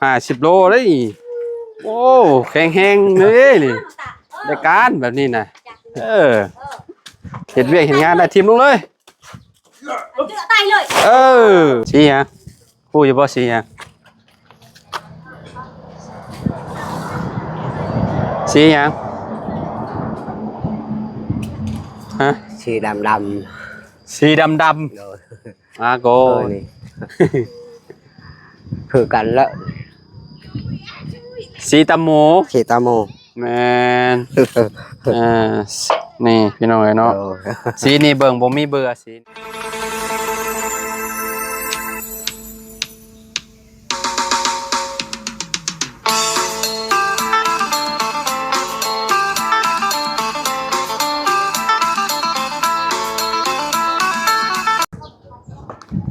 50 โลเลยโอ้แข็งแห้งเลยนี่ในการแบบนี้นะเห็นเวียกเห็นงานได้ทีมลงเลยชี้ฮะคู่อยู่บ่ชี้ฮะชี้ยังฮะสีดสีดำโกคือกันแล้วสีตาโมแมนนี่พี่น้องเนาะสีนี่เบิ่งบ่มีเบื่อสี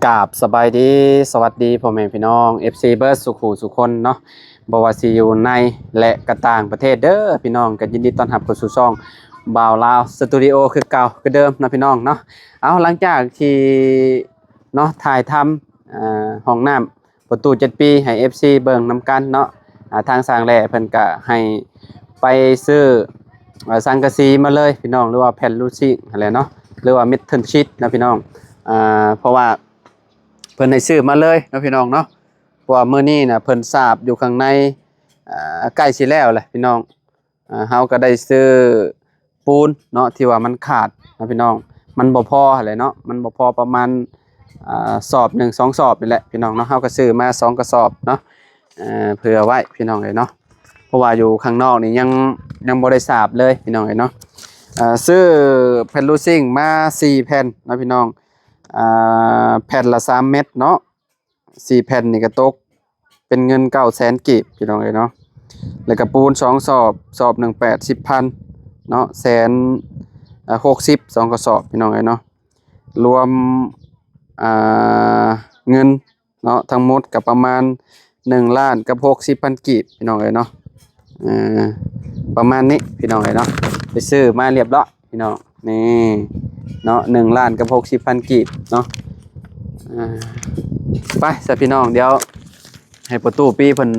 กราบสบายดีสวัสดีพ่อแม่พี่น้อง FC เบิร์ดสุขุสุคนเนาะบ่ว่าสิอยู่ในและกระต่างประเทศเด้อพี่น้องก็ยินดีต้อนรับเข้าสู่ช่องบ่าวลาวสตูดิโอคือเก่าคือเดิมนะพี่น้องเนาะเอาหลังจากที่เนาะถ่ายทำห้องน้ำประตู7 ปีให้ FC เบิ่งนำกันเนาะทางสร้างแหล่เพิ่นก็ให้ไปซื้อสังกะสีมาเลยพี่น้องหรือว่าแผ่นลูซิ่งอะไรเนาะหรือว่าเมทัลชีทนะพี่น้องเพราะว่าเพิ่นให้ซื้อมาเลยนะพี่น้องเนาะเพราะว่ามื้อนี้น่ะเพิ่นทราบอยู่ข้างในใกล้สิแล้วแหละพี่น้องเฮาก็ได้ซื้อปูนเนาะที่ว่ามันขาดนะพี่น้องมันบ่พออะไรเนาะมันบ่พอประมาณสอบ1 2 สอบนี่แหละพี่น้องเนาะเฮาก็ซื้อมา2 กระสอบเนาะเผื่อไว้พี่น้องเนาะเพราะว่าอยู่ข้างนอกนี่ยังบ่ได้ทราบเลยพี่น้องเนาะซื้อแผ่นลูซิ่งมา4 แผ่นนะพี่น้องแผ่นละ3 เม็ดเนาะ4 แผ่นนี่ก็ตกเป็นเงิน900,000 กีบพี่น้องเนาะแล้วก็ปูน2 สอบ1 80,000เนาะ160 2 กระสอบพี่น้องเนาะรวมเงินเนาะทั้งหมดก็ประมาณ1,60,000 กีบพี่น้องเนาะประมาณนี้พี่น้องเนาะไปซื้อมาเรียบร้อยพี่น้องนี่เนาะ1,60,000 กีบเนาะไปซะพี่น้องเดี๋ยวให้ประตูปีเพิ่น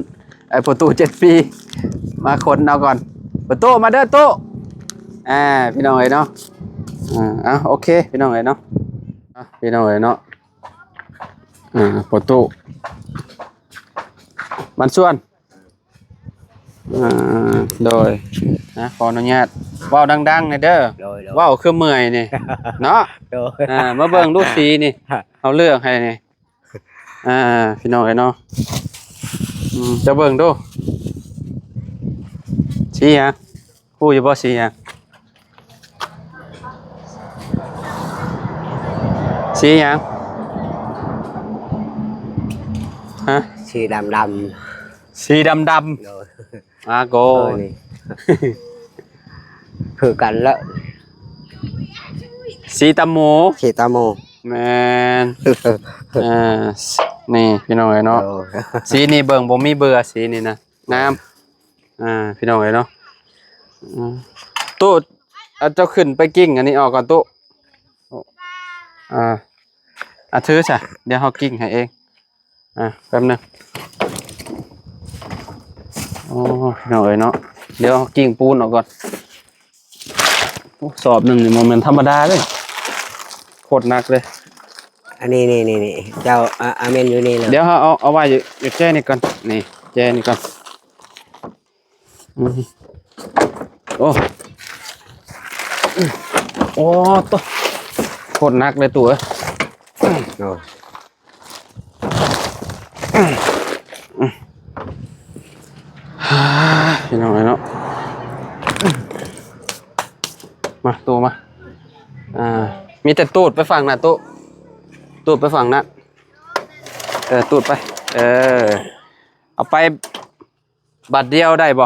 ประตู7 ปีมาคนเอาก่อนประตูมาเด้อตู้พี่น้องเนาะโอเคพี่น้องเนาะพี่น้องเนาะประตูมันส่วนโดยขออนุญาตว้าวดังๆหน่อยเด้อว้าวคือเมื่อยนี่เนาะมาเบิ่งลูกสีนี่เอาเลือกให้นี่พี่น้องเนาะจะเบิ่งดูสีฮะคู่อยู่บ่สีฮะสีฮะสีดำโกคือกันแล้วสีตาโมแมนนี่พี่น้องเนาะสีนี่เบิ่งบ่มีเบื่อสีนี่นะงามพี่น้องเนาะตู้เจ้าขึ้นไปกิ้งอันนี้ออกก่อนตู้ถือซะเดี๋ยวเฮากิ้งให้เองแป๊บนึงโอ้พี่น้องเนาะเดี๋ยวกิ้งปูนออกก่อนสอบ1นี่โมเมนต์ธรรมดาเลยโคตรหนักเลยอันนี้เจ้าอาเมนอยู่นี่เลยเดี๋ยวเอาไว้อยู่แจ้นี่ก่อนนี่แจ้นี่ก่อนโอ้ตัวโคตรหนักเลยตัวพี่น้องเนาะมาตัวมามีแต่ตูดไปฝั่งน่ะตูดไปฝั่งนั้นตูดไปเอาไปบัตรเดียวได้บ่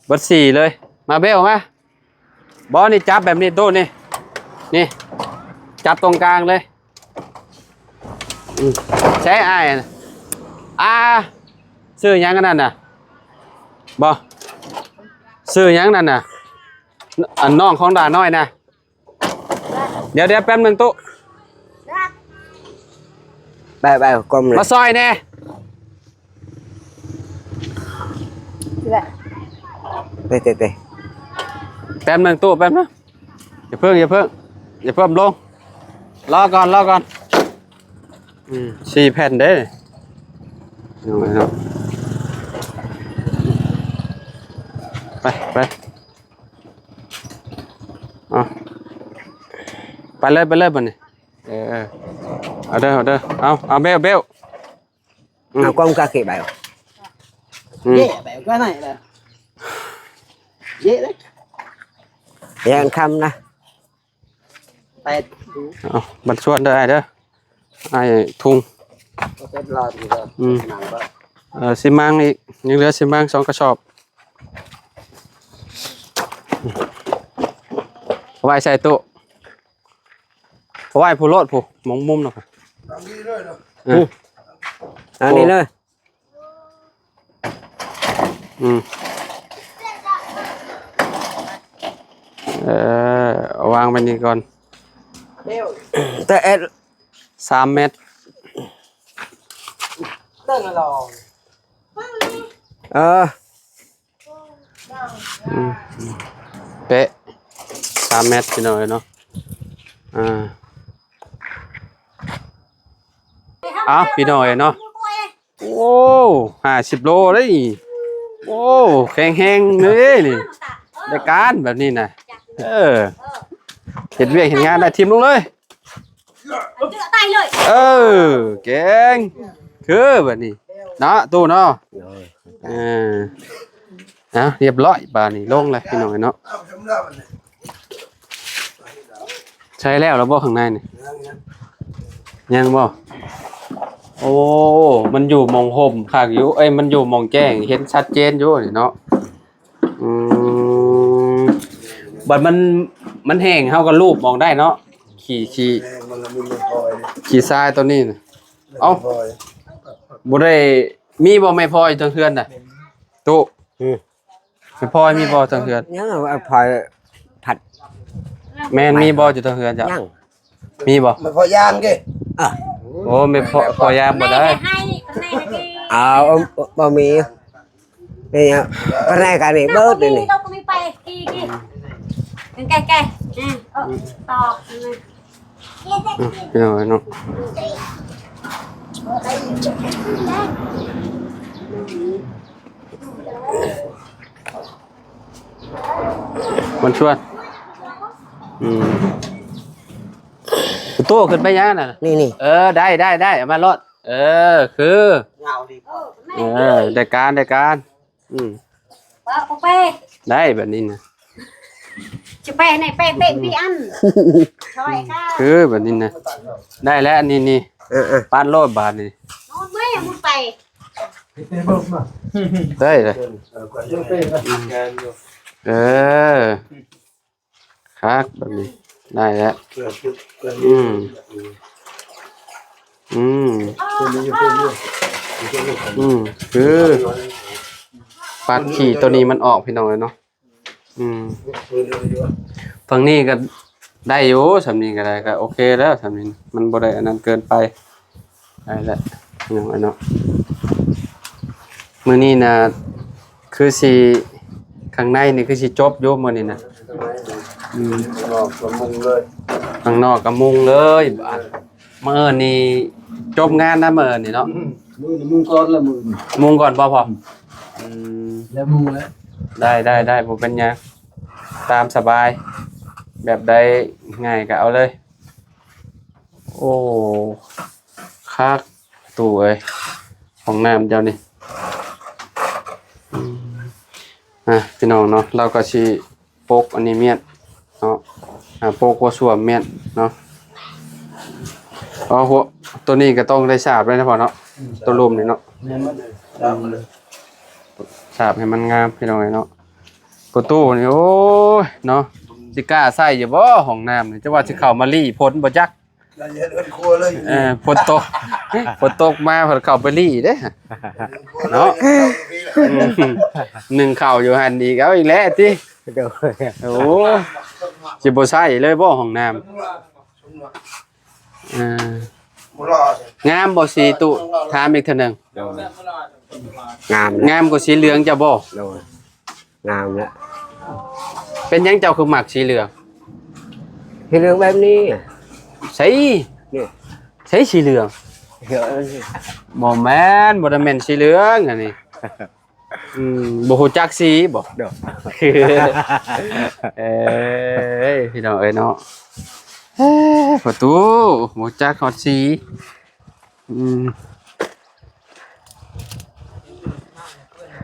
บัตร4เลยมาเบลมาบอนี่จับแบบนี้ตู้นี่จับตรงกลางเลยใช้ซื้อยังกันนั่นน่ะบ่ซื้อยังนั่นน่ะอันน้องของด่าน้อยนะเดี๋ยวแป๊บนึงตู้ไปกลมเลยมาซอยแน่ เตะ แป๊บนึงตู้แป๊บนะอย่าเพิ่งอย่าเพิ่มลงรอก่อน4 แผ่นเด้เอาไว้เนาะไปเอาไปเลยบ่นี่เอาเด้อเอาเบล เอากล้องกาเก็บไป dễ bẻ cái này là dễ đấy ยังคำนะ tay เอาบัดชวนเด้อไอ้เด้อไอ้ทุ่ง có cái lò thì giờ nặng quá สิมังอีกยังเหลือสิมัง2 กระสอบไว้ใส่ตู้ไว้ผู้โลดผู้มองมุมเนาะ อันนี้เลย วางไปนี่ก่อน แต่เอ็ด 3 เมตร tức là lò เป๊ะ3 เมตรพี่น้อยเนาะพี่น้อยเนาะโอ้50 โลเลยโอ้แข็งแห้งเลยนี่ได้การแบบนี้นะเห็นเวียกเห็นงานได้ทีมลงเลยเก่งคือแบบนี้เนาะตู้เนาะเรียบร้อยบานี้ลงเลยพี่น้อยเนาะใช้แล้วบ่ข้างในนี่ยังบ่โอ้มันอยู่มองห่มขากอยู่มันอยู่มองแจ้งเห็นชัดเจนอยู่นี่เนาะบัดมันแห้งเฮาก็รูปมองได้เนาะขี่ทรายตัวนี้น่ะเอ้าบ่ได้มีบ่ไม่พออยู่ทางเฮือนน่ะตู้ไม่พอมีบ่ทางเฮือน ยังเอาพลอยผัด แม่นมีบ่อยู่ทางเฮือนจ้ะ ยัง มีบ่ mà có giang kì โอ้ไม่พอยามบ่ได้ เอาบะหมี่นี่ฮะภายในกันนี่เบิดเลยนี่ đâu có mi bay kỳ kìa kìa to พี่น้อยเนาะมันชวนตู้ขึ้นไปยังน่ะ นี่ ได้เอามารถคือ nhào đi ได้การcó pe ได้แบบนี้นะ chụp pe này pe pe đi ăn thôi ca คือแบบนี้นะได้แล้วอันนี้นี่ป้านโลดบาทนี่ nó mấy một pe ได้เลยครับแบบนี้ได้แล้วคือปัดขี่ตัวนี้มันออกพี่น้องเลยเนาะฝั่งนี้ก็ได้อยู่สำนีก็ได้ก็โอเคแล้วสำนีมันบ่ได้อันนั้นเกินไปได้แล้วอย่างนั้นเนาะมื้อนี้นะคือสิข้างในนี่คือสิจบอยู่มื้อนี้นะข้างนอกก็มุงเลยบาดมื้อนี้จบงานนะมื้อนี้เนาะ mùng con là mùng มุงก่อนบ่พอ là mùng đấy ได้บ่เป็นหยังตามสบายแบบใดง่ายก็เอาเลยโอ้คักตู้เอ้ยห้องน้ำเจ้านี่พี่น้องเนาะเราก็สิปกอันนี้เมียนเนาะปกหัวสวมเมียนเนาะหัวตัวนี้ก็ต้องได้ฉาบด้วยนะพ่อเนาะตัวลมนี่เนาะ nên mất rồi đau rồi ฉาบให้มันงามพี่น้องเนาะประตูนี่โอ้ยเนาะสิกล้าใส่อยู่บ่ห้องน้ำนี่จะว่าสิเข้ามาลี่พ้นบ่จัก là giờ đơn cua lên ฝนตกมาเพิ่นเข้าไปลี่เด้เนาะหนึ่งเข้าอยู่หั่นอีกเอาอีกแล้วติ เดี๋ยว โอ้สิบ่ใส่เลยบ่ห้องน้ำ một lò งามบ่สีตุถามอีกเทื่อนึง งาม งามกว่าสีเหลืองจะบ่ โดยงามแล้ว เป็นหยังเจ้าคือหมักสีเหลือง ที่เรื่องแบบนี้ ใช่ นี่ ใช่สีเหลือง เดี๋ยว บ่แม่นบ่ได้แม่นสีเหลืองอันนี้บ่ฮู้จักสีบ่ เดี๋ยว เอ้ยพี่น้องเอ้ยเนาะประตูบ่จักฮอดสี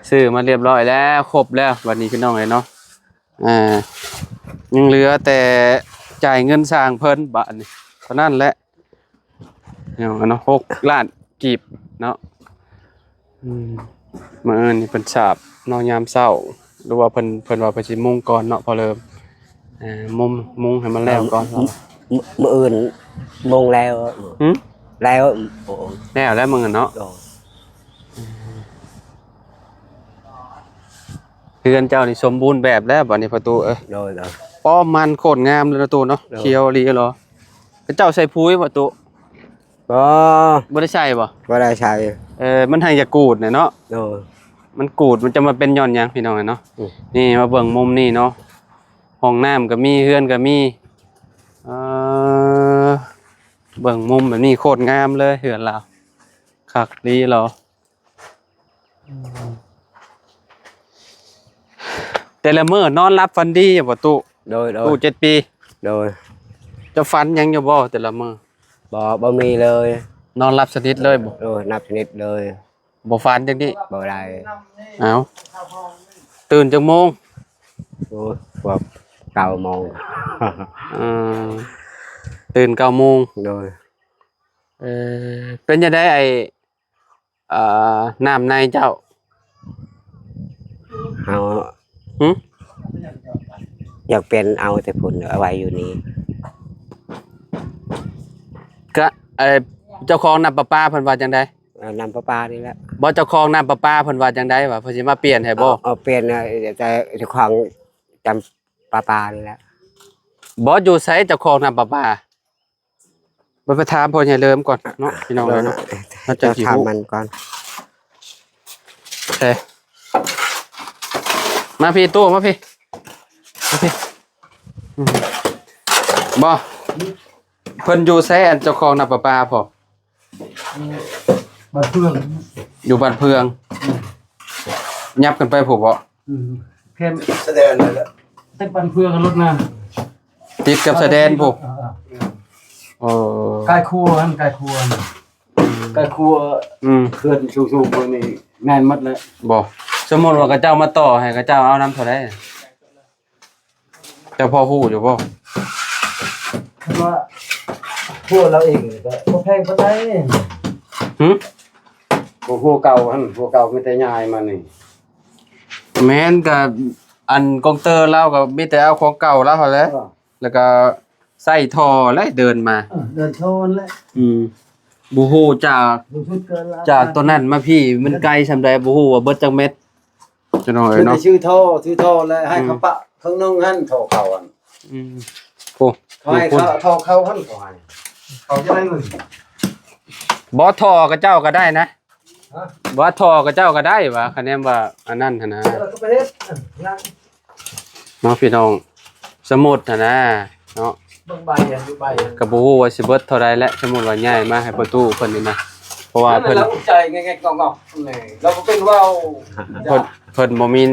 ซื้อมาเรียบร้อยแล้วครบแล้ววันนี้พี่น้องเอ้ยเนาะยังเหลือแต่จ่ายเงินสร้างเพิ่นบาทนี่เท่านั้นแหละเนาะ6 ล้านกีบเนาะมื้ออื่นนี่เพิ่นฉาบเนาะยามเช้าหรือว่าเพิ่นว่าเพิ่นสิมุงก่อนเนาะพอเริ่มมุงให้มันแล้วก่อน มื้ออื่นมงแล้ว หึ แล้วโอ้ แล้วมึงเนาะ โดย เฮือนเจ้านี่สมบูรณ์แบบแล้วบัดนี้ประตูโดย ป้อมมันโคตรงามเลยประตูเนาะเขียวดีเหรอเจ้าใส่ปุ๋ยประตู ก็ บ่ได้ใส่บ่ บ่ได้ใช้ มันให้จะกูดเนี่ยเนาะ โดย มันกูดมันจะมาเป็นย้อนหยังพี่น้องเนาะ นี่มาเบิ่งมุมนี่เนาะห้องน้ำก็มีเฮือนก็มีเบิ่งมุมแบบนี้โคตรงามเลยเฮือนเราคักดีเหรอแต่ละมื้อนอนรับฝันดีอยู่บ่ตุ โดย ตู้7 ปี โดย จะฝันหยังอยู่บ่แต่ละมื้อ บ่มีเลย นอนรับสนิทเลยบ่ โดยนับชนิดเลย บ่ฝันจังนี้ บ่ได้ เอ้าตื่นจักโมง โอ้พวก9 โมง ตื่น9 โมง โดย เป็นจังได๋ไอ้น้ำในเจ้า เอา หึ อยากเป็นเอาแต่พุ่นเอาไว้อยู่นี่ ก็เจ้าของน้ำประปาเพิ่นว่าจังได๋ นำประปานี่แหละ บ่เจ้าของน้ำประปาเพิ่นว่าจังได๋ว่าเพิ่นสิมาเปลี่ยนให้บ่ เอาเปลี่ยนแต่เจ้าของจำประปานี่แหละ บ่อยู่ไสเจ้าของน้ำประปาบ่ไปถามพ่อใหญ่เลิมก่อนเนาะพี่น้องเนาะ เราจะ จะ สิรู้ ทำมันก่อน มาพี่ตู้มาพี่บ่เพิ่นอยู่ไสอันเจ้าของน้ำประปาพ่อ บ้านเพื่อน อยู่บ้านเพืองยับกันไปผมบ่ แค่แสดงเลยละเต้นบ้านเพื่อนรถนะ ติดกับแสดงผมโอ้ ใกล้ครัวนั่นใกล้ครัวใกล้ครัวเคลื่อนสูงๆพวกนี้แน่นมัดเลย บ่สมมุติว่ากระเจ้ามาต่อให้กระเจ้าเอาน้ำเท่าใดเจ้าพ่อฮู้อยู่บ่ คือว่าพวกเราเองก็แพงปานใด หึ พวกเก่าหั่นพวกเก่ามีแต่ยายมานี่ แม่นก็อันกองเตอร์เราก็มีแต่เอาของเก่าแล้วเท่าแล้วแล้วก็ใส่ท่อแล้วเดินมา เดินโชนแล้ว บ่ฮู้จาก ดูชุดเกินแล้ว จากตัวนั้นมาพี่มันไกลซำใดบ่ฮู้ว่าเบิดจักเม็ดจังหน่อยเนาะ ชื่อท่อแล้วให้เขาปะข้างนอกหั่นท่อเขาหั่น โอ้ เขาให้ท่อเขาหั่นเขาให้เขาจะได้เงิน บ่ท่อกระเจ้าก็ได้นะบ่ท่อกระเจ้าก็ได้ว่าคะแนนว่าอันนั้นหั่นนะ เราก็ไปเฮ็ดนะ เนาะพี่น้องสมุดหั่นนะเนาะ เบิ่งใบอ่ะดูใบ ก็บ่ฮู้ว่าสิเบิดเท่าใดและสมมุติว่าย้ายมาให้ประตูเพิ่นนี่นะเพราะว่าเพิ่น เราใจแงๆงอกๆนี่เราก็เป็นว่าว เพิ่นบ่มี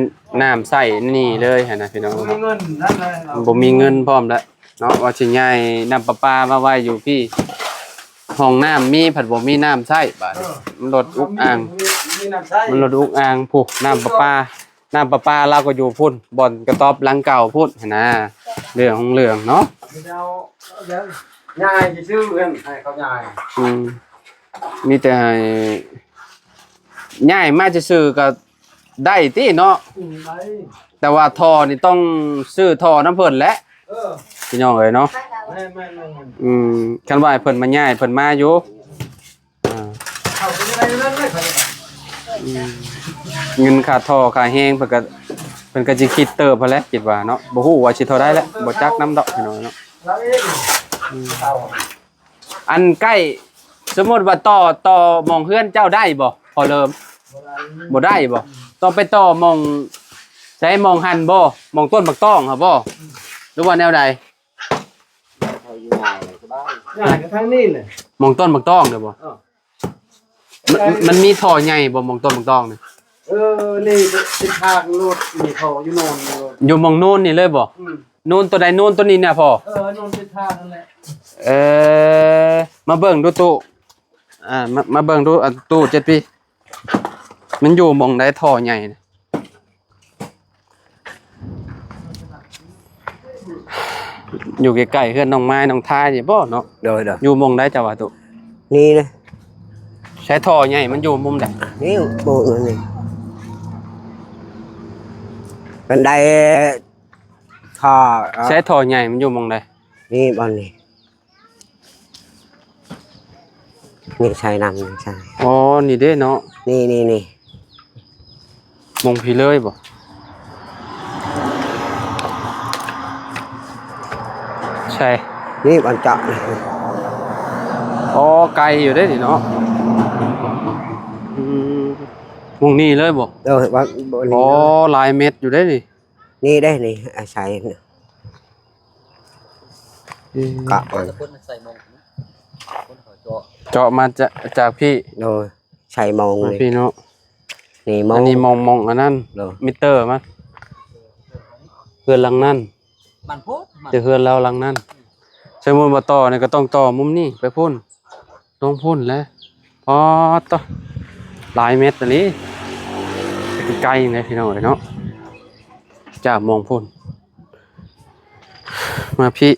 น้ำใช้นี่เลยหั่นนะพี่น้อง บ่มีเงินนั่นแหละ บ่มีเงินพร้อมแล้วเนาะว่าสิย้ายน้ำประปามาไว้อยู่พี่ห้องน้ำมีผัดบ่มีน้ำใช้บาดนี้มันลดอุกอ่าง มีน้ำใช้ มันลดอุกอ่างพุน้ำประปาเราก็อยู่พุ่นบ่อนกระต๊อบหลังเก่าพุ่นหั่นนะเรื่องของเรื่องเนาะ เอาแล้วยายสิซื้อเพิ่นให้เขายาย มีแต่ให้ย้ายมาซื่อๆก็ได้ติเนาะ ไป แต่ว่าท่อนี่ต้องซื้อท่อน้ำเพิ่นแหละ พี่น้องเอ้ยเนาะ แม่ คันว่าให้เพิ่นมาย้ายเพิ่นมาอยู่ เขาเป็นอะไรนั่นไม่ค่อย เงินค่าท่อค่าแฮงเพิ่นก็สิคิดเติบพอแหล้วคิดว่าเนาะบ่ฮู้ว่าสิเท่าใดแหละบ่จักนำดอกพี่น้องเนาะ เราเองเอา อันใกล้สมมุติว่าต่อมองเฮือนเจ้าได้บ่พอเริ่ม บ่ได้บ่ต้องไปต่อมองใช้มองหันบ่มองต้นบักต้องครับบ่หรือว่าแนวใด ง่ายกันทั้งนี้เลย มองต้นบักต้องเด้อบ่มันมีท่อใหญ่บ่มองต้นบักต้องนี่ นี่เป็นทางรถมีเขาอยู่โน่นเลย อยู่มองโน่นนี่เลยบ่โน่นตัวใดโน่นตัวนี้เนี่ยพ่อ โน่นเป็นทางนั่นแหละ มาเบิ่งดูตู้มาเบิ่งดูตู้7ปีมันอยู่หม่องใดท่อใหญ่น่ะอยู่ใกล้ๆเฮือนน้องไม้น้องทายนี่บ่เนาะ rồi อยู่หม่องใดจ้ะว่าตู้ ni đây ใช้ท่อใหญ่มันอยู่มุมใด นี่bộ người này bên đây thò ใช้ท่อใหญ่มันอยู่หม่องใด นี่บอลนี่นี่ชายนำนี่ชาย อ๋อนี่เด้เนาะ นี่นี่นี่ หม่องพี่เลยบ่ใช่ นี่บอลเจาะนี่ อ๋อไกลอยู่ได้ดิเนาะอืมหม่องนี้เลยบ่ rồi bọl bọl อ๋อหลายเม็ดอยู่ได้ดิ นี่đâyนี่ชายเกาะมัน เจาะมาจากพี่ rồi chายมอง มา นี่ พี่เนาะ นี่มอ อั ง นนี้มองอันนั้น rồi มิเตอร์มันเฮือนหลังนั้น มันพูด จะเฮือนเราหลังนั้นสมมุติว่าต่อเนี่ยก็ต้องต่อมุมนี้ไปพุ่นลงพุ่นแล้วอ๋อต่อหลายเม็ดอันนี้ไกลๆเลยพี่น้องเนาะจากมองพุ่นมาพี่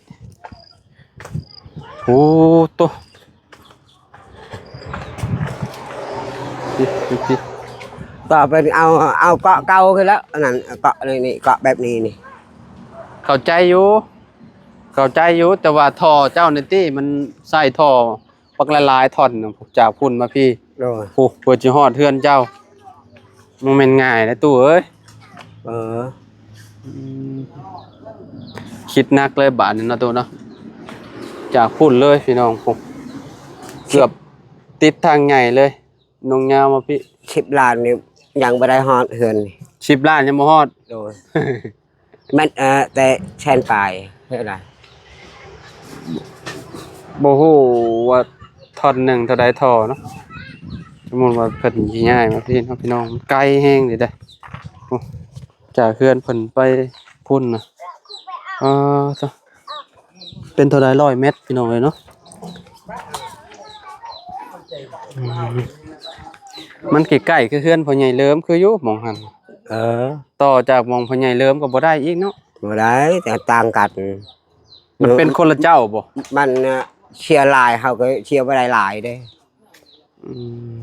โอ้ตัวพี่ ต่อเป็นเอาเกาะเก่าขึ้นแล้วอันนั้นเกาะนี่นี่เกาะแบบนี้นี่ เข้าใจอยู่แต่ว่าท่อเจ้านี่ติมันใส่ท่อปักละลายท่อนน่ะจากพุ่นมาพี่ rồi โอ้เปิดสิฮอดเฮือนเจ้ามันแม่นง่ายนะตู้เอ้ย คิดหนักเลยบาทนี่เนาะตู้เนาะจากพุ่นเลยพี่น้องผมเกือบติดทางใหญ่เลยนงยาวมาพี่ 10 ล้านนี่ยังบ่ได้ฮอดเฮือนนี่ 10 ล้านยังบ่ฮอด rồi แม่นแต่แชนปลายเท่าไหร่ บ่ฮู้ว่าท่อนหนึ่งเท่าใดท่อเนาะสมมุติว่าเพิ่นสิย้ายมาพี่เนาะพี่น้องไกลแฮงนี่เด้อโอ้จากเฮือนเพิ่นไปพุ่นน่ะซะเป็นเท่าใด100 เมตรพี่น้องเอ้ยเนาะมันใกล้ๆคือเฮือนพ่อใหญ่เลิมคืออยู่หม่องหั่น ต่อจากหม่องพ่อใหญ่เลิมก็บ่ได้อีกเนาะ บ่ได้แต่ต่างกัน มันเป็นคนละเจ้าบ่ มันเชียร์ลายเขาก็เชียร์บ่ได้หลายเด้ อืม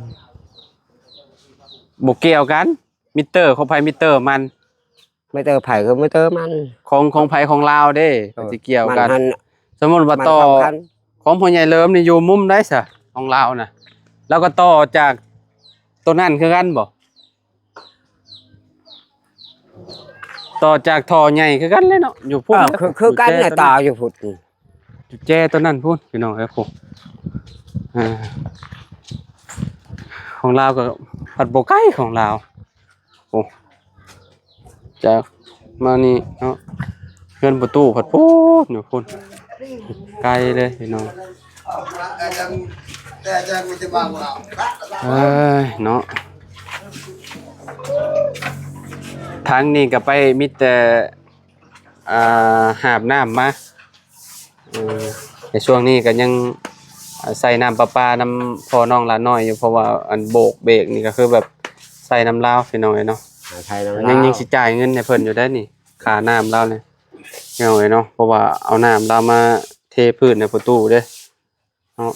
บ่เกี่ยวกันมิเตอร์ของไผมิเตอร์มัน ไม่เตอไผ่ก็ไม่เตอมัน ของไผของลาวเด้สิเกี่ยวกัน มัน สมมุติว่าต่อ มันสำคัญ ของพ่อใหญ่เลิมนี่อยู่มุมใดซะของลาวน่ะแล้วก็ต่อจากตัวนั้นคือกันบ่ต่อจากท่อใหญ่คือกันเลยเนาะอยู่พุ่น คือกันน่ะต่ออยู่พุด อยู่แจ้ตัวนั้นพุ่นพี่น้องเอ้ยผมของลาวก็ผัดบ่ไก่ของลาวโอ้จากมานี่เนาะเพื่อนประตูผัดพูดอยู่พุ่นไกลเลยพี่น้องเอ้ยเนาะทางนี้ก็ไปมิแต่หาบน้ำมาในช่วงนี้ก็ยังใส่น้ำประปาน้ำพอน้องละน้อยอยู่เพราะว่าอันโบกเบรกนี่ก็คือแบบใส่น้ำลาวพี่น้อยเนาะ ไทยแล้ว ยังสิจ่ายเงินให้เพิ่นอยู่ได้นี่ค่าน้ำลาวเนี่ยพี่น้อยเนาะเพราะว่าเอาน้ำลาวมาเทพื้นในประตูเด้เนาะ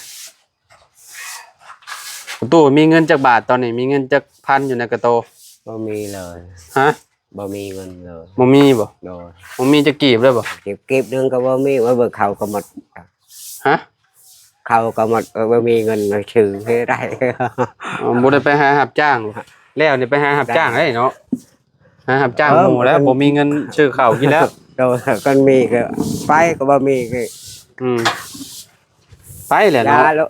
ประตูมีเงินจักบาทตอนนี้มีเงินจักพันอยู่ในกระโต บ่มีเลย ฮะ บ่มีเงินเลย บ่มีบ่ โดย บ่มีจะกีบเลยบ่ เก็บนึงก็บ่มีว่าเบิกเขาก็หมด ฮะ เขาก็หมดบ่มีเงินมาชื่อให้ได้ บ่ได้ไปหารับจ้างแล้วนี่ไปหารับจ้างเนาะหารับจ้างหมู่แล้วบ่มีเงินซื้อข้าวกินแล้ว โดยกันมีก็ไปก็บ่มีก็ ไปแหละเนาะ แล้ว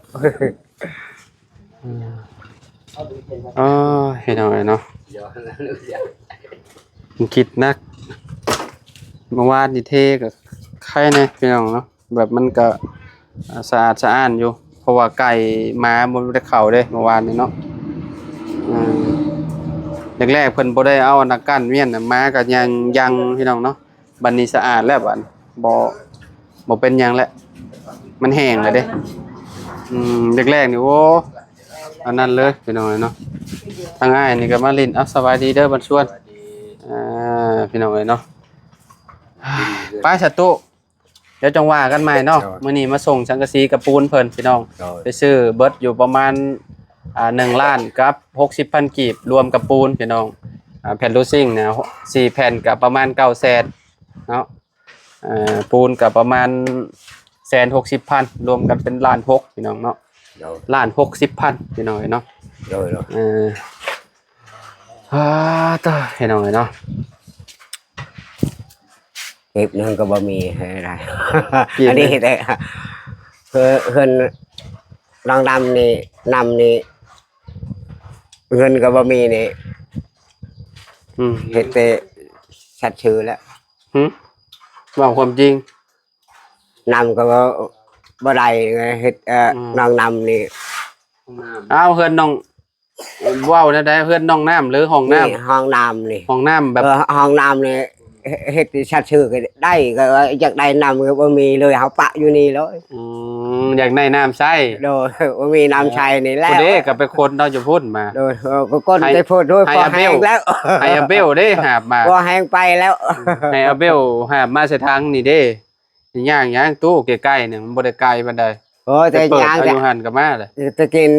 อ๋อเห็นเอาไว้เนาะผมคิดนักเมื่อวานนี่เทก็ไข่แน่พี่น้องเนาะแบบมันก็สะอาดสะอ้านอยู่เพราะว่าไก่มาบ่ได้เข้าเด้เมื่อวานนี่เนาะอืมแรกๆเพิ่นบ่ได้เอานักกั้นเวียนน่ะมาก็ยังพี่น้องเนาะบัดนี้สะอาดแล้วบัดบ่เป็นหยังแล้วมันแห้งแล้วเด้แรกๆนี่โอ้อันนั้นเลยพี่น้องเนาะทางอ้ายนี่ก็มาลิ้นสบายดีเด้อบัดชวนพี่น้องเนาะไปสตุเดี๋ยวจังว่ากันใหม่เนาะมื้อนี้มาส่งสังกะสีกับปูนเพิ่นพี่น้องไปซื้อเบิดอยู่ประมาณ1ล้านกับ 60,000 กีบรวมกับปูนพี่น้องแผ่นรูซิ่งนะ4แผ่นก็ประมาณ 900,000เนาะปูนก็ประมาณ 160,000 รวมกันเป็น1.6 ล้านพี่น้องเนาะ1,60,000พี่น้องเนาะต่อพี่น้องเนาะเก็บนึงก็บ่มีให้ได้อันนี้แต่เพิ่นลองดำนี่นำนี่เงินก็บ่มีนี่เฮ็ดแต่ชัดชื่อแล้วบอกความจริงนำก็บ่ได้ไงเฮ็ดลองนำนี่เอาเฮือนน้องว้าวได้เฮือนน้องน้ำหรือห้องน้ำห้องน้ำนี่ห้องน้ำแบบห้องน้ำนี่เฮ็ดชัดชื่อก็ได้ก็อยากได้น้ำก็บ่มีเลยเฮาปะอยู่นี่เลยอยากได้น้ำใช้โดยบ่มีน้ำใช้นี่แล้วเด้ก็ไปคนเราจะพูดมาโดยก็ก้นไปพูดด้วยพอแห้งแล้วให้อาเบลเด้หาบมาพอแห้งไปแล้วให้อาเบลหาบมาใส่ทางนี่เด้ย่างตู้ใกล้ๆเนี่ยมันบ่ได้ไกลปานใดโอ้แต่ย่างอยู่หั่นก็มาเลยจะกิน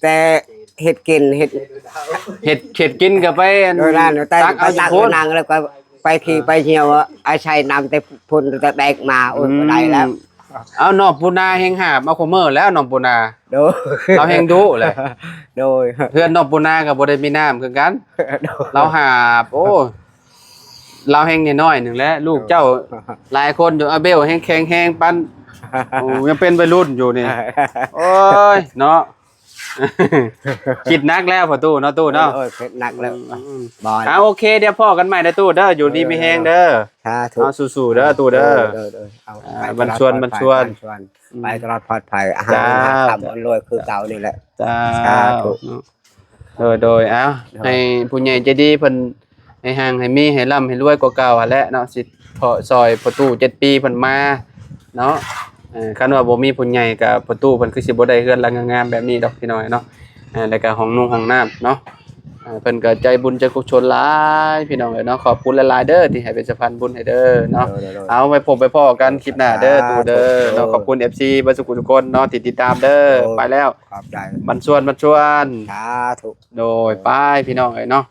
แต่เฮ็ดกินเฮ็ดกินก็ไปตักเอาตักนางแล้วก็ไปขี่ไปเหี่ยวอาชัยนำแต่พุ่นแต่แดกมาโอ้ยได้แล้วเอานอบปูนาแห่งหาบมาโคเมอร์แล้วนอบปูนาโดยเราแห่งดุเลยโดยเพื่อนนอบปูนากับบ่ได้มีน้ำคือกันเราหาบโอ้เราแห่งน้อยๆนึงแล้วลูกเจ้าหลายคนอยู่อาเบลแห่งแข็งแห้งปั้นโอ้ยังเป็นวัยรุ่นอยู่นี่โอ้ยเนาะคิดนักแล้วพ่อตู้เนาะตู้เนาะคิดนักแล้วบ่โอเคเดี๋ยวพ่อกันใหม่นะตู้เด้ออยู่ดีมีแฮงเด้อเอาสู้ๆเด้อตู้เด้อบันชวนไปตลอดปลอดภัยอาหารทำรวยคือเก่านี่แหละจ้าโดยเอ้าให้ผู้ใหญ่ใจดีเพิ่นให้ห่างให้มีให้ร่ำให้รวยกว่าเก่าหั่นแหละเนาะสิพอซอยประตู7ปีเพิ่นมาเนาะคันว่าบ่มีผู้ใหญ่กับประตูเพิ่นคือสิบ่ได้เฮือนหลังงามๆแบบนี้ดอกพี่น้อยเนาะแล้วก็ห้องนุ่งห้องน้ำเนาะเพิ่นก็ใจบุญใจกุศลหลายพี่น้องเอ้ยเนาะขอบคุณหลายๆเด้อที่ให้เป็นสะพานบุญให้เด้อเนาะเอาไว้พบไปพ้อกันคลิปหน้าเด้อตู่เด้อเนาะขอบคุณ FC บ่สุขทุกคนเนาะที่ติดตามเด้อไปแล้วขอบใจบันชวนสาธุโดยไปพี่น้องเอ้ยเนาะ